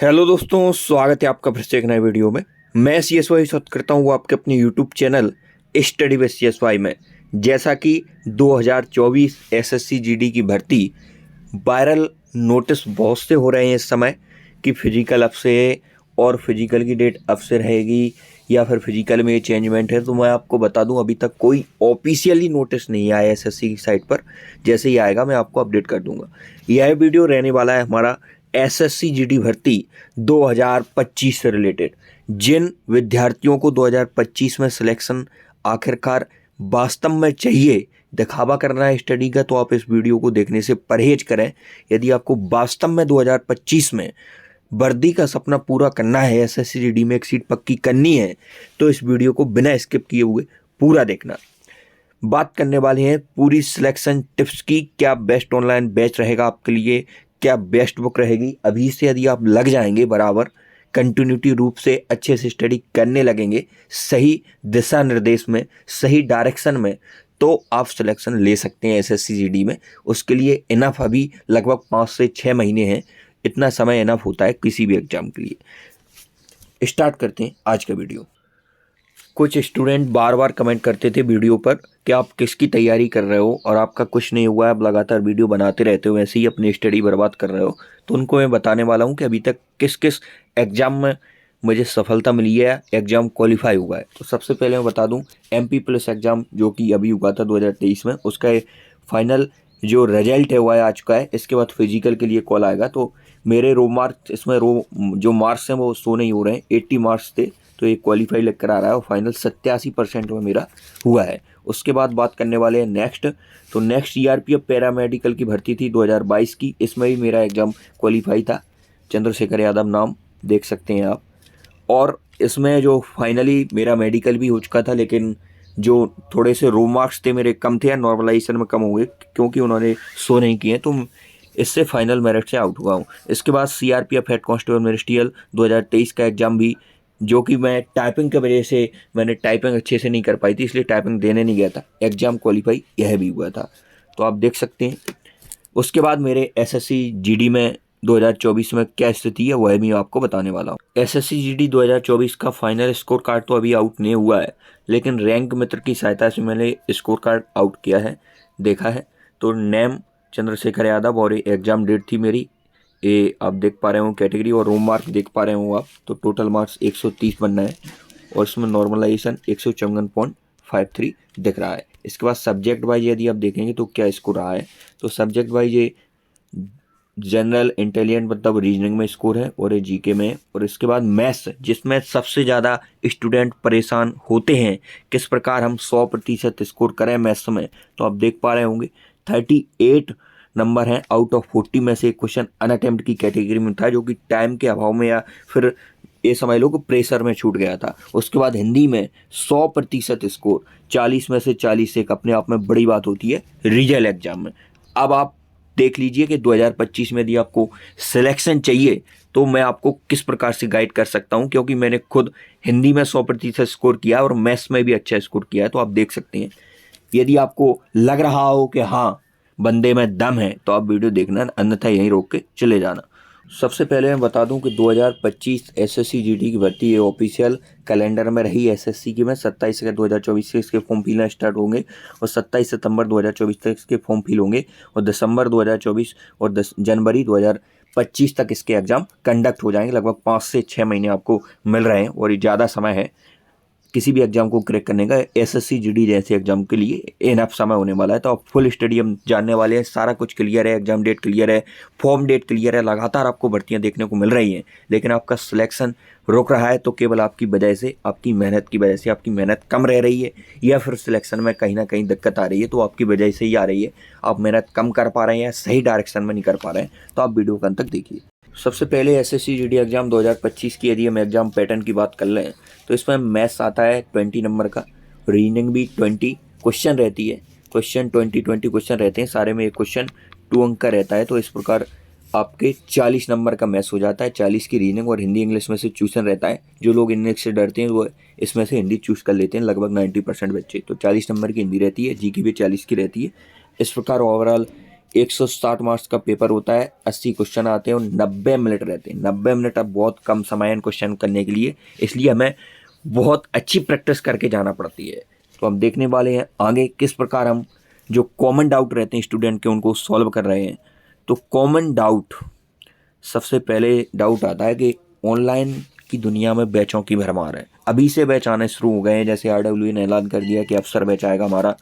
Hello दोस्तों, स्वागत है आपका फिर से एक नए वीडियो में। मैं CSY स्वागत करता हूँ आपके अपने YouTube channel study with CSY में। जैसा कि 2024 SSC GD की भर्ती वायरल नोटिस बहुत से हो रहे हैं इस समय कि फिजिकल अब से और फिजिकल की डेट अब से रहेगी या फिर फिजिकल में ये चेंजमेंट है। तो मैं आपको बता दूं, अभी तक कोई ऑफिशियली नोटिस नहीं आया SSC की साइट पर। जैसे ही आएगा मैं आपको अपडेट कर दूंगा। यह वीडियो रहने वाला है हमारा SSC GD भर्ती 2025 से रिलेटेड। जिन विद्यार्थियों को 2025 में सिलेक्शन आखिरकार वास्तव में चाहिए, दिखावा करना है स्टडी का, तो आप इस वीडियो को देखने से परहेज करें। यदि आपको वास्तव में 2025 में वर्दी का सपना पूरा करना है, SSC GD में एक सीट पक्की करनी है, तो इस वीडियो को बिना स्किप किए हुए पूरा देखना। बात करने वाले हैं पूरी सिलेक्शन टिप्स की। क्या बेस्ट ऑनलाइन बैच रहेगा आपके लिए, क्या बेस्ट बुक रहेगी। अभी से यदि आप लग जाएंगे बराबर कंटिन्यूटी रूप से अच्छे से स्टडी करने लगेंगे, सही दिशा निर्देश में, सही डायरेक्शन में, तो आप सिलेक्शन ले सकते हैं SSC GD में। उसके लिए इनफ अभी लगभग 5 से 6 महीने हैं। इतना समय इनफ होता है किसी भी एग्जाम के लिए। स्टार्ट करते हैं आज का वीडियो। कुछ स्टूडेंट बार बार कमेंट करते थे वीडियो पर कि आप किसकी तैयारी कर रहे हो और आपका कुछ नहीं हुआ है, आप लगातार वीडियो बनाते रहते हो, वैसे ही अपनी स्टडी बर्बाद कर रहे हो। तो उनको मैं बताने वाला हूं कि अभी तक किस किस एग्ज़ाम में मुझे सफलता मिली है, एग्ज़ाम क्वालिफाई हुआ है। तो सबसे पहले मैं बता दूं, MP पुलिस एग्ज़ाम जो कि अभी हुआ था 2023 में, उसका फाइनल जो रिजल्ट है वो आ चुका है। इसके बाद फिजिकल के लिए कॉल आएगा। तो मेरे रो मार्क्स इसमें जो मार्क्स हैं वो शो नहीं हो रहे हैं। 80 मार्क्स थे, तो ये क्वालिफाई लेकर आ रहा है और फाइनल 87% में मेरा हुआ है। उसके बाद बात करने वाले हैं नेक्स्ट। तो नेक्स्ट CRPF पैरामेडिकल की भर्ती थी 2022 की। इसमें भी मेरा एग्ज़ाम क्वालिफाई था। चंद्रशेखर यादव नाम देख सकते हैं आप। और इसमें जो फाइनली मेरा मेडिकल भी हो चुका था, लेकिन जो थोड़े से रो मार्क्स थे मेरे कम थे या नॉर्मलाइजेशन में कम हो गए क्योंकि उन्होंने शो नहीं किए, तो इससे फाइनल मेरिट से आउट हुआ हूँ। इसके बाद CRPF हेड कांस्टेबल मिनिस्ट्रियल 2023 का एग्ज़ाम भी, जो कि मैं टाइपिंग की वजह से मैंने टाइपिंग अच्छे से नहीं कर पाई थी, इसलिए टाइपिंग देने नहीं गया था। एग्ज़ाम क्वालिफाई यह भी हुआ था, तो आप देख सकते हैं। उसके बाद मेरे SSC GD में 2024 में क्या स्थिति है वह भी आपको बताने वाला हूँ। SSC GD 2024 का फाइनल स्कोर कार्ड तो अभी आउट नहीं हुआ है, लेकिन रैंक मित्र की सहायता से मैंने स्कोर कार्ड आउट किया है, देखा है। तो नेम चंद्रशेखर यादव और एग्ज़ाम डेट थी मेरी, ये आप देख पा रहे हो कैटेगरी, और रूम मार्क देख पा रहे हो आप। तो टोटल मार्क्स 130 बनना है और इसमें नॉर्मलाइजेशन 154.53 दिख रहा है। इसके बाद सब्जेक्ट वाइज यदि आप देखेंगे तो क्या स्कोर रहा है, तो सब्जेक्ट वाइज ये जनरल इंटेलिजेंट मतलब रीजनिंग में स्कोर है और ये GK में। और इसके बाद मैथ्स, जिसमें सबसे ज़्यादा स्टूडेंट परेशान होते हैं किस प्रकार हम 100% स्कोर करें मैथ्स में, तो आप देख पा रहे होंगे 38 नंबर हैं आउट ऑफ 40 में से। क्वेश्चन अनअटेम्प्ट की कैटेगरी में था, जो कि टाइम के अभाव में या फिर ये समझ लो कि प्रेशर में छूट गया था। उसके बाद हिंदी में 100% स्कोर, 40 में से 40 एक अपने आप में बड़ी बात होती है रीजनल एग्जाम में। अब आप देख लीजिए कि 2025 में यदि आपको सिलेक्शन चाहिए तो मैं आपको किस प्रकार से गाइड कर सकता हूं, क्योंकि मैंने खुद हिंदी में 100% स्कोर किया और मैथ्स में भी अच्छा स्कोर किया है। तो आप देख सकते हैं, यदि आपको लग रहा हो कि हाँ बंदे में दम है तो आप वीडियो देखना, अन्यथा यहीं रोक के चले जाना। सबसे पहले मैं बता दूं कि 2025 SSC GD की भर्ती ये ऑफिशियल कैलेंडर में रही SSC की। में 27 अगस्त 2024 से इसके फॉर्म फिलना स्टार्ट होंगे और 27 सितंबर 2024 तक इसके फॉर्म फिल होंगे और दिसंबर 2024 और जनवरी 2025 तक इसके एग्ज़ाम कंडक्ट हो जाएंगे। लगभग 5 से 6 महीने आपको मिल रहे हैं और ये ज़्यादा समय है किसी भी एग्जाम को क्रैक करने का। SSC GD जैसे एग्जाम के लिए इनफ समय होने वाला है। तो आप फुल स्टडी हम जानने वाले हैं, सारा कुछ क्लियर है, एग्जाम डेट क्लियर है, फॉर्म डेट क्लियर है, लगातार आपको भर्तियां देखने को मिल रही हैं। लेकिन आपका सिलेक्शन रुक रहा है तो केवल आपकी वजह से, आपकी मेहनत की वजह से। आपकी मेहनत कम रह रही है या फिर सिलेक्शन में कहीं ना कहीं दिक्कत आ रही है, तो आपकी वजह से ही आ रही है। आप मेहनत कम कर पा रहे हैं या सही डायरेक्शन में नहीं कर पा रहे हैं, तो आप वीडियो को अंत तक देखिए। सबसे पहले SSC GD एग्जाम 2025 की यदि हम एग्जाम पैटर्न की बात कर लें तो इसमें मैथ्स आता है 20 नंबर का, रीजनिंग भी 20 क्वेश्चन रहती है, क्वेश्चन 20 क्वेश्चन रहते हैं सारे में। एक क्वेश्चन 2 अंक का रहता है, तो इस प्रकार आपके 40 नंबर का मैथ्स हो जाता है। 40 की रीजनिंग और हिंदी इंग्लिश में से ट्यूशन रहता है। जो लोग इंग्लिश से डरते हैं वो इसमें से हिंदी चूज़ कर लेते हैं, लगभग 90% बच्चे। तो 40 नंबर की हिंदी रहती है, GK भी 40 की रहती है। इस प्रकार ओवरऑल 160 मार्क्स का पेपर होता है, 80 क्वेश्चन आते हैं और 90 मिनट रहते हैं। 90 मिनट अब बहुत कम समय है इन क्वेश्चन करने के लिए, इसलिए हमें बहुत अच्छी प्रैक्टिस करके जाना पड़ती है। तो हम देखने वाले हैं आगे किस प्रकार हम जो कॉमन डाउट रहते हैं स्टूडेंट के उनको सॉल्व कर रहे हैं। तो कॉमन डाउट, सबसे पहले डाउट आता है कि ऑनलाइन की दुनिया में बैचों की भरमार है। अभी से बैच आने शुरू हो गए हैं, जैसे RWE ने ऐलान कर दिया कि अफसर बैच आएगा हमारा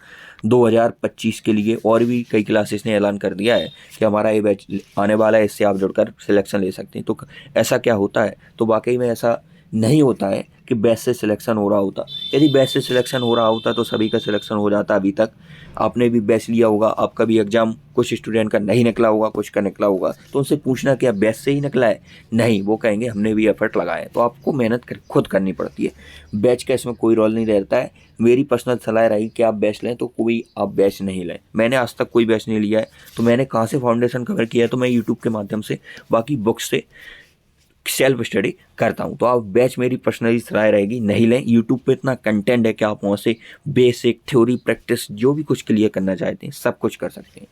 2025 के लिए, और भी कई क्लासेस ने ऐलान कर दिया है कि हमारा ये बैच आने वाला है, इससे आप जुड़कर सिलेक्शन ले सकते हैं। तो ऐसा क्या होता है? तो वाकई में ऐसा नहीं होता है कि बैच से सिलेक्शन हो रहा होता। यदि बैच से सिलेक्शन हो रहा होता तो सभी का सिलेक्शन हो जाता। अभी तक आपने भी बैच लिया होगा, आपका भी एग्जाम कुछ स्टूडेंट का नहीं निकला होगा, कुछ का निकला होगा, तो उनसे पूछना कि आप बैच से ही निकला है? नहीं, वो कहेंगे हमने भी एफर्ट लगाया है। तो आपको मेहनत खुद करनी पड़ती है। बैच का इसमें कोई रोल नहीं रहता है। मेरी पर्सनल सलाह रही कि आप बैच लें तो कोई आप बैच नहीं लें। मैंने आज तक कोई बैच नहीं लिया है। तो मैंने कहाँ से फाउंडेशन कवर किया है? तो मैं यूट्यूब के माध्यम से, बाकी बुक्स से सेल्फ स्टडी करता हूँ। तो आप बैच, मेरी पर्सनली सलाह रहेगी नहीं लें। यूट्यूब पे इतना कंटेंट है कि आप वहाँ से बेसिक थ्योरी प्रैक्टिस जो भी कुछ क्लियर करना चाहते हैं सब कुछ कर सकते हैं।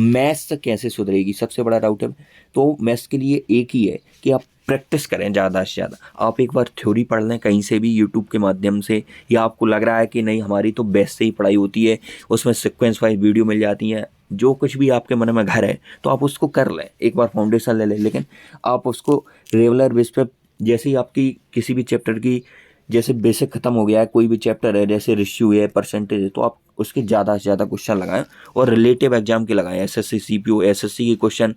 मैथ्स कैसे सुधरेगी, सबसे बड़ा डाउट है। तो मैथ्स के लिए एक ही है कि आप प्रैक्टिस करें ज़्यादा से ज़्यादा। आप एक बार थ्योरी पढ़ लें कहीं से भी, यूट्यूब के माध्यम से, या आपको लग रहा है कि नहीं हमारी तो बेस से ही पढ़ाई होती है, उसमें सीक्वेंस वाइज वीडियो मिल जाती हैं, जो कुछ भी आपके मन में घर है तो आप उसको कर लें, एक बार फाउंडेशन ले लें। लेकिन आप उसको रेगुलर बेस पे, जैसे ही आपकी किसी भी चैप्टर की जैसे बेसिक खत्म हो गया है, कोई भी चैप्टर है, जैसे रेशियो है, परसेंटेज है, तो आप उसके ज़्यादा से ज़्यादा क्वेश्चन लगाएं और रिलेटिव एग्जाम के लगाएं। SSC CPO SSC के क्वेश्चन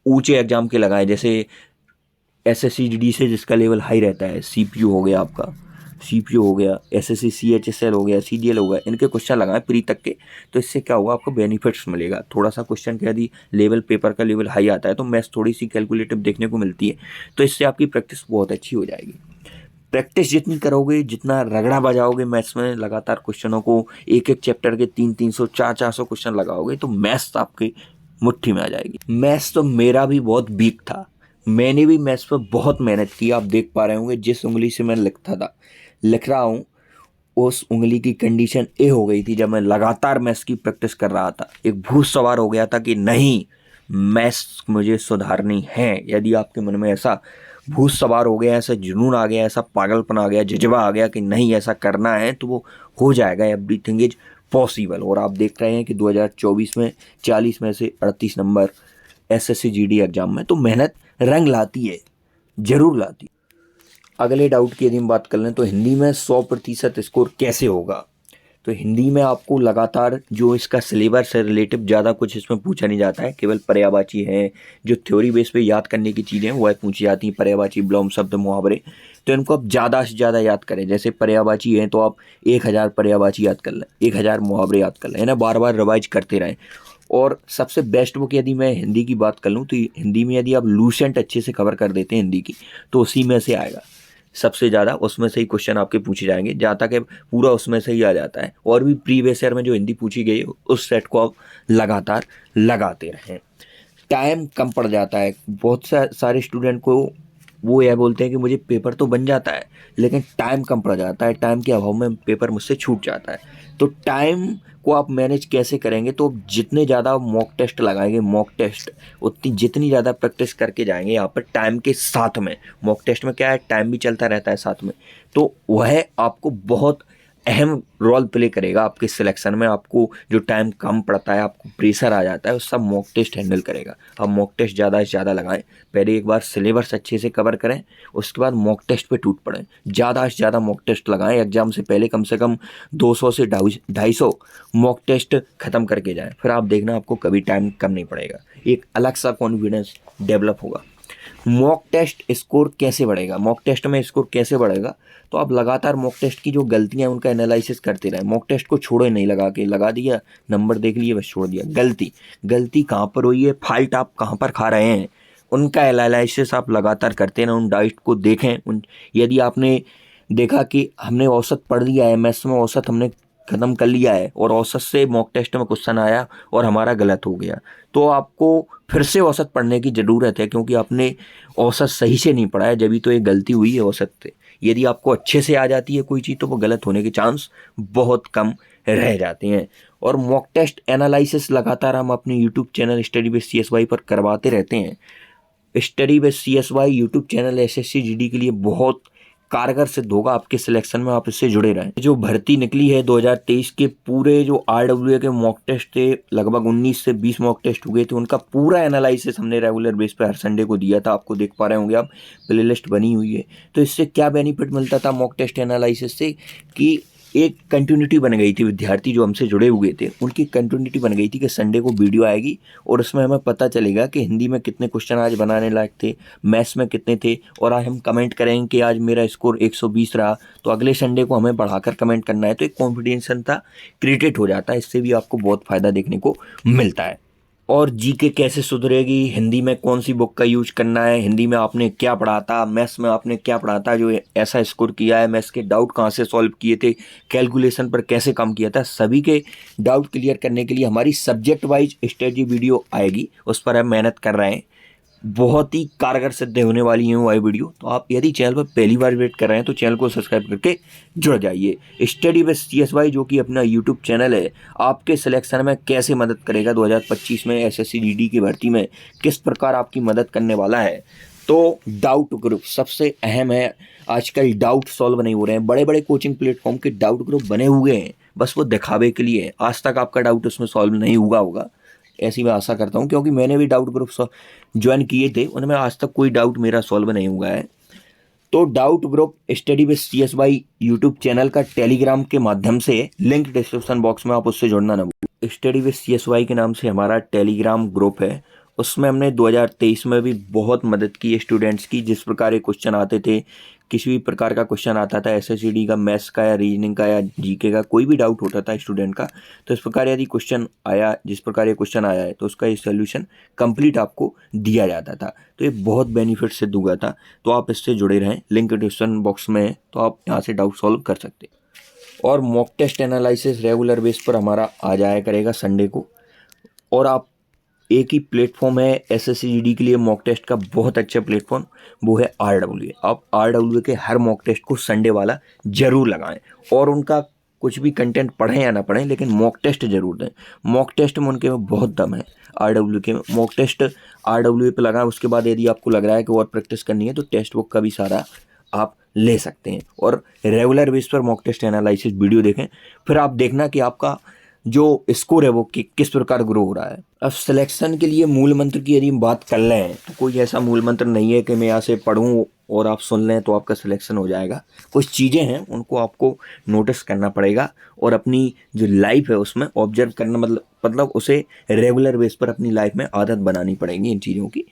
ऊंचे एग्जाम के लगाएं, जैसे SSC GD से जिसका लेवल हाई रहता है, CPU हो गया आपका, CPU हो गया, SSC CHSL हो गया, CGL हो गया, इनके क्वेश्चन लगाएं प्री तक के। तो इससे क्या होगा, आपको बेनिफिट्स मिलेगा। थोड़ा सा क्वेश्चन के यदि लेवल पेपर का लेवल हाई आता है तो मैथ्स थोड़ी सी कैलकुलेटिव देखने को मिलती है, तो इससे आपकी प्रैक्टिस बहुत अच्छी हो जाएगी। प्रैक्टिस जितनी करोगे, जितना रगड़ा बजाओगे मैथ्स में, लगातार क्वेश्चनों को एक एक चैप्टर के 300 400 क्वेश्चन लगाओगे, तो मैथ्स आपकी मुट्ठी में आ जाएगी। मैथ्स तो मेरा भी बहुत वीक था, मैंने भी मैथ्स पर बहुत मेहनत की। आप देख पा रहे होंगे जिस उंगली से मैं लिख रहा हूँ, उस उंगली की कंडीशन ए हो गई थी जब मैं लगातार मैथ्स की प्रैक्टिस कर रहा था। एक भूत सवार हो गया था कि नहीं, मैथ्स मुझे सुधारनी है। यदि आपके मन में ऐसा भूत सवार हो गया, ऐसा जुनून आ गया, ऐसा पागलपन आ गया, जज्बा आ गया कि नहीं ऐसा करना है, तो वो हो जाएगा। Everything is possible. और आप देख रहे हैं कि 2024 में 40 में से 38 नंबर SSC GD एग्जाम में, तो मेहनत रंग लाती है, जरूर लाती है। अगले डाउट की यदि हम बात कर लें तो हिंदी में 100% स्कोर कैसे होगा? तो हिंदी में आपको लगातार जो इसका सिलेबस है रिलेटिव, ज़्यादा कुछ इसमें पूछा नहीं जाता है, केवल पर्यायवाची है, जो थ्योरी बेस पे याद करने की चीज़ें हैं वह पूछी जाती हैं, पर्यायवाची, विलोम शब्द, मुहावरे। तो इनको आप ज़्यादा से ज़्यादा याद करें। जैसे पर्यायवाची हैं तो आप 1000 पर्यायवाची याद कर लें, 1000 मुहावरे याद कर लें, है ना, बार बार रिवाइज करते रहें। और सबसे बेस्ट बुक यदि मैं हिंदी की बात कर लूँ तो हिंदी में यदि आप लूसेंट अच्छे से कवर कर देते हैं हिंदी की, तो उसी में से आएगा सबसे ज़्यादा, उसमें से ही क्वेश्चन आपके पूछे जाएंगे। जहाँ तक है पूरा उसमें से ही आ जाता है। और भी प्रीवियस ईयर में जो हिंदी पूछी गई है उस सेट को आप लगातार लगाते रहें। टाइम कम पड़ जाता है बहुत सारे स्टूडेंट को, वो यह बोलते हैं कि मुझे पेपर तो बन जाता है लेकिन टाइम कम पड़ जाता है, टाइम के अभाव में पेपर मुझसे छूट जाता है। तो टाइम को आप मैनेज कैसे करेंगे? तो जितने ज़्यादा मॉक टेस्ट लगाएंगे, मॉक टेस्ट उतनी जितनी ज़्यादा प्रैक्टिस करके जाएंगे यहाँ पर टाइम के साथ में, मॉक टेस्ट में क्या है, टाइम भी चलता रहता है साथ में, तो वह आपको बहुत अहम रोल प्ले करेगा आपके सिलेक्शन में। आपको जो टाइम कम पड़ता है, आपको प्रेशर आ जाता है, वो सब मॉक टेस्ट हैंडल करेगा। आप मॉक टेस्ट ज़्यादा से ज़्यादा लगाएं, पहले एक बार सिलेबस अच्छे से कवर करें, उसके बाद मॉक टेस्ट पे टूट पड़ें। ज़्यादा से ज़्यादा मॉक टेस्ट लगाएं, एग्जाम से पहले कम से कम 200 से 250 मॉक टेस्ट ख़त्म करके जाएं, फिर आप देखना आपको कभी टाइम कम नहीं पड़ेगा, एक अलग सा कॉन्फिडेंस डेवलप होगा। मॉक टेस्ट स्कोर कैसे बढ़ेगा? मॉक टेस्ट में स्कोर कैसे बढ़ेगा? तो आप लगातार मॉक टेस्ट की जो गलतियां हैं उनका एनालिसिस करते रहें। मॉक टेस्ट को छोड़े नहीं, लगा के लगा दिया, नंबर देख लिए, बस छोड़ दिया। गलती कहाँ पर हुई है, फॉल्ट आप कहाँ पर खा रहे हैं, उनका एनालिसिस आप लगातार करते रहें। उन डाइट को देखें। यदि आपने देखा कि हमने औसत पढ़ लिया है, मैथ्स में औसत हमने ख़त्म कर लिया है और औसत से मॉक टेस्ट में क्वेश्चन आया और हमारा गलत हो गया, तो आपको फिर से औसत पढ़ने की ज़रूरत है, क्योंकि आपने औसत सही से नहीं पढ़ा है, जब भी तो ये गलती हुई है औसत से। यदि आपको अच्छे से आ जाती है कोई चीज़ तो वो गलत होने के चांस बहुत कम रह जाते हैं। और मॉक टेस्ट एनालिसिस लगातार हम अपने YouTube channel study with CSY पर करवाते रहते हैं। Study with CSY YouTube channel SSC GD के लिए बहुत कारगर सिद्ध होगा आपके सिलेक्शन में, आप इससे जुड़े रहें। जो भर्ती निकली है 2023 के पूरे जो RWA के मॉक टेस्ट थे, लगभग 19 से 20 मॉक टेस्ट हुए थे, उनका पूरा एनालिसिस हमने रेगुलर बेस पे हर संडे को दिया था। आपको देख पा रहे होंगे आप, प्लेलिस्ट बनी हुई है। तो इससे क्या बेनिफिट मिलता था मॉक टेस्ट एनालिसिस से कि एक कंटिन्यूटी बन गई थी। विद्यार्थी जो हमसे जुड़े हुए थे उनकी कंटिन्यूटी बन गई थी कि संडे को वीडियो आएगी और उसमें हमें पता चलेगा कि हिंदी में कितने क्वेश्चन आज बनाने लायक थे, मैथ्स में कितने थे, और आज हम कमेंट करेंगे कि आज मेरा स्कोर 120 रहा, तो अगले संडे को हमें बढ़ाकर कमेंट करना है। तो एक कॉन्फिडेंस था क्रिएट हो जाता है। इससे भी आपको बहुत फ़ायदा देखने को मिलता है। और जीके कैसे सुधरेगी, हिंदी में कौन सी बुक का यूज करना है, हिंदी में आपने क्या पढ़ा था, मैथ्स में आपने क्या पढ़ा था जो ऐसा स्कोर किया है, मैथ्स के डाउट कहाँ से सॉल्व किए थे, कैलकुलेशन पर कैसे काम किया था, सभी के डाउट क्लियर करने के लिए हमारी सब्जेक्ट वाइज स्ट्रेटजी वीडियो आएगी। उस पर हम मेहनत कर रहे हैं। बहुत ही कारगर सिद्ध होने वाली है वो वीडियो। तो आप यदि चैनल पर पहली बार विजिट कर रहे हैं तो चैनल को सब्सक्राइब करके जुड़ जाइए। स्टडी विद CSY जो कि अपना यूट्यूब चैनल है, आपके सिलेक्शन में कैसे मदद करेगा 2025 में SSC GD की भर्ती में, किस प्रकार आपकी मदद करने वाला है। तो डाउट ग्रुप सबसे अहम है। आजकल डाउट सॉल्व नहीं हो रहे हैं। बड़े बड़े कोचिंग प्लेटफॉर्म के डाउट ग्रुप बने हुए हैं, बस वो दिखावे के लिए। आज तक आपका डाउट उसमें सॉल्व नहीं हुआ होगा, ऐसी मैं आशा करता हूँ, क्योंकि मैंने भी डाउट ग्रुप ज्वाइन किए थे, उनमें आज तक कोई डाउट मेरा सॉल्व नहीं हुआ है। तो doubt group study with CSY YouTube channel का टेलीग्राम के माध्यम से लिंक डिस्क्रिप्शन बॉक्स में, आप उससे जुड़ना ना भूलें। स्टडी विद CSY के नाम से हमारा टेलीग्राम ग्रुप है। उसमें हमने 2023 में भी बहुत मदद की स्टूडेंट्स की। जिस प्रकार के क्वेश्चन आते थे, किसी भी प्रकार का क्वेश्चन आता था SSCD का, मैथ्स का या रीजनिंग का या जीके का, कोई भी डाउट होता था स्टूडेंट का, तो इस प्रकार यदि क्वेश्चन आया, जिस प्रकार ये क्वेश्चन आया है, तो उसका ये सोल्यूशन कंप्लीट आपको दिया जाता था। तो ये बहुत बेनिफिट सिद्ध हुआ था। तो आप इससे जुड़े रहें, लिंक डिस्क्रिप्शन बॉक्स में है, तो आप यहाँ से डाउट सॉल्व कर सकते हैं। और mock test analysis regular base पर हमारा आ जाया करेगा संडे को। और आप, एक ही प्लेटफॉर्म है SSC GD के लिए मॉक टेस्ट का बहुत अच्छा प्लेटफॉर्म, वो है RWA। आप RWA के हर मॉक टेस्ट को संडे वाला जरूर लगाएं, और उनका कुछ भी कंटेंट पढ़ें या ना पढ़ें, लेकिन मॉक टेस्ट जरूर दें। मॉक टेस्ट में उनके में बहुत दम है। RWA के मॉक टेस्ट RWA पे लगाएं। उसके बाद यदि आपको लग रहा है कि और प्रैक्टिस करनी है तो टेक्स्ट बुक का भी सारा आप ले सकते हैं। और रेगुलर बेस पर मॉक टेस्ट एनालिसिस वीडियो देखें, फिर आप देखना कि आपका जो स्कोर है वो किस प्रकार ग्रो हो रहा है। अब सिलेक्शन के लिए मूल मंत्र की यदि हम बात कर लें तो कोई ऐसा मूल मंत्र नहीं है कि मैं यहाँ से पढ़ूँ और आप सुन लें तो आपका सिलेक्शन हो जाएगा। कुछ चीज़ें हैं उनको आपको नोटिस करना पड़ेगा, और अपनी जो लाइफ है उसमें ऑब्जर्व करना, मतलब उसे रेगुलर बेस पर अपनी लाइफ में आदत बनानी पड़ेगी। इन चीज़ों की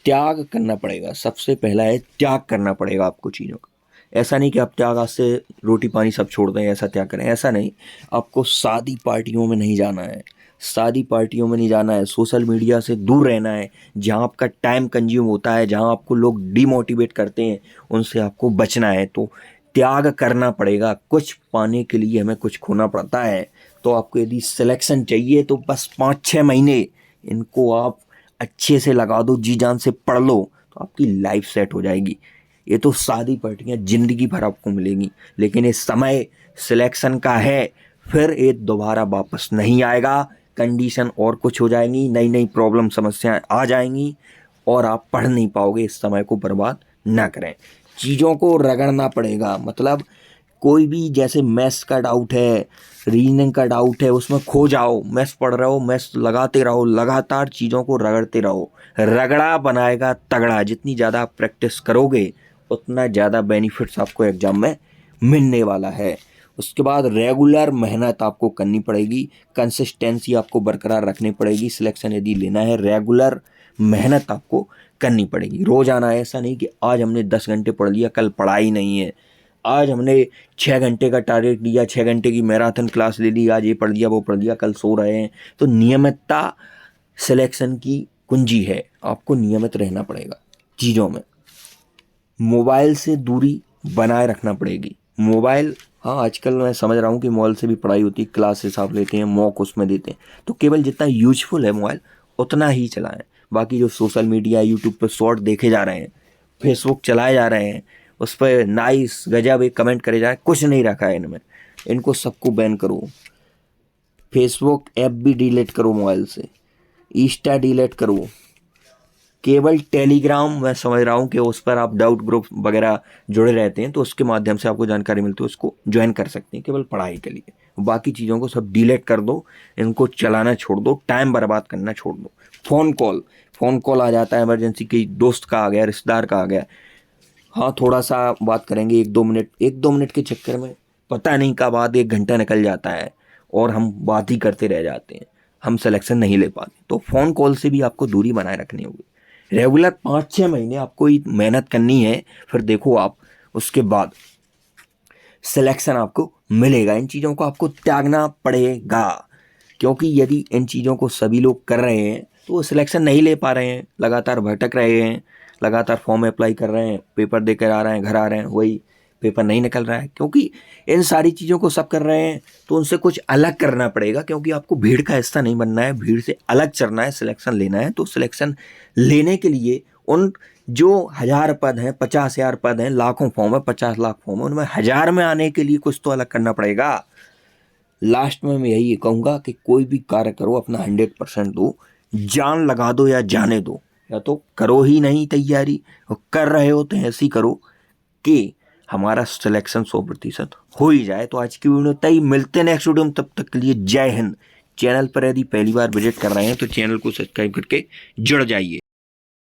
त्याग करना पड़ेगा। सबसे पहला है त्याग करना पड़ेगा आपको चीज़ों का। ऐसा नहीं कि आप त्याग आज से रोटी पानी सब छोड़ दें, ऐसा त्याग करें, ऐसा नहीं। आपको शादी पार्टियों में नहीं जाना है, शादी पार्टियों में नहीं जाना है, सोशल मीडिया से दूर रहना है। जहां आपका टाइम कंज्यूम होता है, जहां आपको लोग डिमोटिवेट करते हैं, उनसे आपको बचना है। तो त्याग करना पड़ेगा। कुछ पाने के लिए हमें कुछ खोना पड़ता है। तो आपको यदि सिलेक्शन चाहिए तो बस 5-6 महीने इनको आप अच्छे से लगा दो, जी जान से पढ़ लो, तो आपकी लाइफ सेट हो जाएगी। ये तो शादी पार्टियाँ ज़िंदगी भर आपको मिलेंगी, लेकिन ये समय सिलेक्शन का है, फिर ये दोबारा वापस नहीं आएगा। कंडीशन और कुछ हो जाएंगी, नई नई प्रॉब्लम समस्याएं आ जाएंगी, और आप पढ़ नहीं पाओगे। इस समय को बर्बाद ना करें। चीज़ों को रगड़ना पड़ेगा। मतलब कोई भी, जैसे मैथ्स का डाउट है, रीजनिंग का डाउट है, उसमें खो जाओ। मैथ्स पढ़ रहे हो, मैथ्स लगाते रहो, लगातार चीज़ों को रगड़ते रहो। रगड़ा बनाएगा तगड़ा। जितनी ज़्यादा आप प्रैक्टिस करोगे उतना ज़्यादा बेनिफिट्स आपको एग्जाम में मिलने वाला है। उसके बाद रेगुलर मेहनत आपको करनी पड़ेगी, कंसिस्टेंसी आपको बरकरार रखनी पड़ेगी। सिलेक्शन यदि लेना है, रेगुलर मेहनत आपको करनी पड़ेगी रोज़ाना। ऐसा नहीं कि आज हमने 10 घंटे पढ़ लिया, कल पढ़ाई नहीं है। आज हमने 6 घंटे का टारगेट लिया, 6 घंटे की मैराथन क्लास ले ली, आज ये पढ़ लिया वो पढ़ लिया, कल सो रहे हैं। तो नियमितता सिलेक्शन की कुंजी है। आपको नियमित रहना पड़ेगा चीज़ों में। मोबाइल से दूरी बनाए रखना पड़ेगी। मोबाइल, हाँ आजकल मैं समझ रहा हूँ कि मोबाइल से भी पढ़ाई होती है, क्लासेस आप लेते हैं, मॉक उसमें देते हैं, तो केवल जितना यूजफुल है मोबाइल उतना ही चलाएं। बाकी जो सोशल मीडिया, यूट्यूब पर शॉर्ट देखे जा रहे हैं, फेसबुक चलाए जा रहे हैं, उस पर नाइस गजब एक कमेंट करे जा रहे हैं, कुछ नहीं रखा है इनमें। इनको सबको बैन करो। फेसबुक ऐप भी डिलीट करो मोबाइल से, इंस्टा डिलीट करो, केवल टेलीग्राम मैं समझ रहा हूँ कि उस पर आप डाउट ग्रुप वगैरह जुड़े रहते हैं तो उसके माध्यम से आपको जानकारी मिलती है, उसको ज्वाइन कर सकते हैं केवल पढ़ाई के लिए। बाकी चीज़ों को सब डिलीट कर दो, इनको चलाना छोड़ दो, टाइम बर्बाद करना छोड़ दो। फ़ोन कॉल आ जाता है इमरजेंसी, की दोस्त का आ गया, रिश्तेदार का आ गया, हाँ थोड़ा सा बात करेंगे 1-2 मिनट के चक्कर में पता नहीं कब बाद 1 घंटा निकल जाता है और हम बात ही करते रह जाते हैं, हम सिलेक्शन नहीं ले पाते। तो फ़ोन कॉल से भी आपको दूरी बनाए रखनी होगी। रेगुलर 5-6 महीने आपको ये मेहनत करनी है, फिर देखो आप उसके बाद सिलेक्शन आपको मिलेगा। इन चीज़ों को आपको त्यागना पड़ेगा, क्योंकि यदि इन चीज़ों को सभी लोग कर रहे हैं तो वो सिलेक्शन नहीं ले पा रहे हैं, लगातार भटक रहे हैं, लगातार फॉर्म अप्लाई कर रहे हैं, पेपर दे कर आ रहे हैं, घर आ रहे हैं, वही पेपर नहीं निकल रहा है। क्योंकि इन सारी चीज़ों को सब कर रहे हैं तो उनसे कुछ अलग करना पड़ेगा, क्योंकि आपको भीड़ का हिस्सा नहीं बनना है, भीड़ से अलग चलना है, सिलेक्शन लेना है। तो सिलेक्शन लेने के लिए उन जो 1000 पद हैं, 50,000 पद हैं, लाखों फॉर्म है, 50 लाख फॉर्म है, उनमें 1000 में आने के लिए कुछ तो अलग करना पड़ेगा। लास्ट में मैं यही कहूँगा कि कोई भी कार्य करो अपना 100% दो, जान लगा दो या जाने दो, या तो करो ही नहीं तैयारी, और कर रहे हो तो ऐसी करो कि हमारा सिलेक्शन 100% हो ही जाए। तो आज की वीडियो तय, मिलते हैं नेक्स्ट वीडियो में, तब तक के लिए जय हिंद। चैनल पर यदि पहली बार विजिट कर रहे हैं तो चैनल को सब्सक्राइब करके जुड़ जाइए।